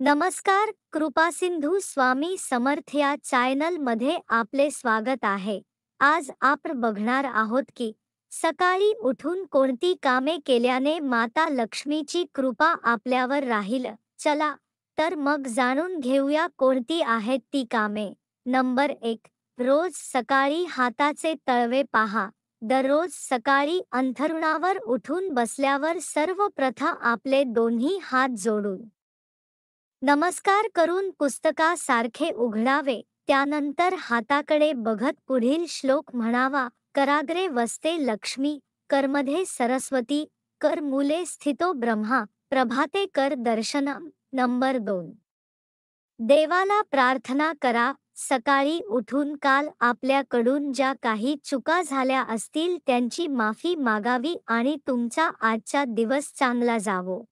नमस्कार, कृपासिंधू स्वामी समर्थ या चॅनलमध्ये आपले स्वागत आहे। आज आपण बघणार आहोत की सकाळी उठून कोणती कामे केल्याने माता लक्ष्मीची कृपा आपल्यावर राहील। चला तर मग जाणून घेऊया कोणती आहेत ती कामे। नंबर 1, रोज सकाळी हाताचे तळवे पहा। दररोज सकाळी अंथरुणावर उठून बसल्यावर सर्वप्रथम आपले दोन्ही हात जोडून नमस्कार करून पुस्तकासारखे उघडावे। त्यानंतर हाताकडे बघत पुढील श्लोक म्हणावा। कराग्रे वसते लक्ष्मी, करमध्ये सरस्वती, कर मूले स्थितो ब्रह्मा, प्रभाते कर दर्शनम। नंबर 2, देवाला प्रार्थना करा। सकाळी उठून काल आपल्याकडून ज्या काही चुका झाल्या असतील त्यांची माफी मागावी आणि तुमचा आजचा दिवस चांगला जावो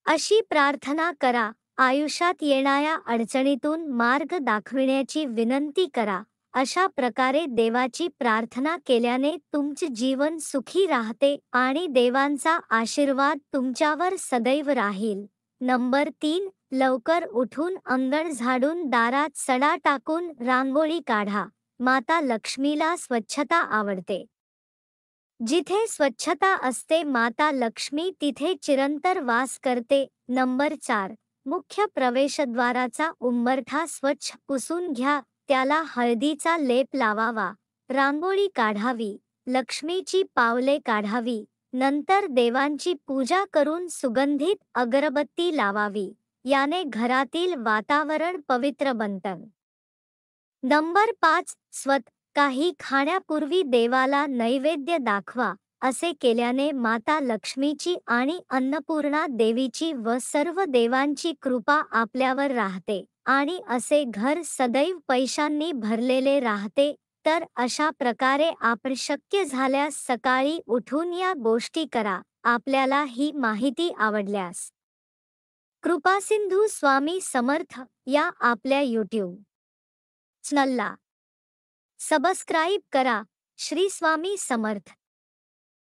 अशी प्रार्थना करा। आयुष्यात येणाऱ्या अडचणीतून मार्ग दाखविण्याची विनंती करा। अशा प्रकारे देवाची प्रार्थना केल्याने तुमचे जीवन सुखी राहते आणि देवांचा आशीर्वाद तुमच्यावर सदैव राहील। नंबर 3, लवकर उठून अंगण झाडून दारात सडा टाकून रांगोळी काढा। माता लक्ष्मीला स्वच्छता आवडते। जिथे स्वच्छता असते माता लक्ष्मी तिथे चिरंतर वास करते। नंबर 4, मुख्य प्रवेशद्वाराचा उंबरठा स्वच्छ पुसून घ्या। त्याला हळदीचा लेप लावावा। रांगोळी काढावी। लक्ष्मीची पावले काढावी। नंतर देवांची पूजा करून सुगंधित अगरबत्ती लावावी। याने घरातील वातावरण पवित्र बनतं। नंबर 5, काही खाण्यापूर्वी देवाला नैवेद्य दाखवा। असे केल्याने माता लक्ष्मीची आणि अन्नपूर्णा देवीची व सर्व देवांची कृपा आपल्यावर राहते आणि असे घर सदैव पैशांनी भरलेले राहते। तर अशा प्रकारे आपण शक्य झाल्यास सकाळी उठून या गोष्टी करा। आपल्याला ही माहिती आवडल्यास कृपासिंधू स्वामी समर्थ या आपल्या YouTube चॅनलला सबस्क्राईब करा। श्री स्वामी समर्थ।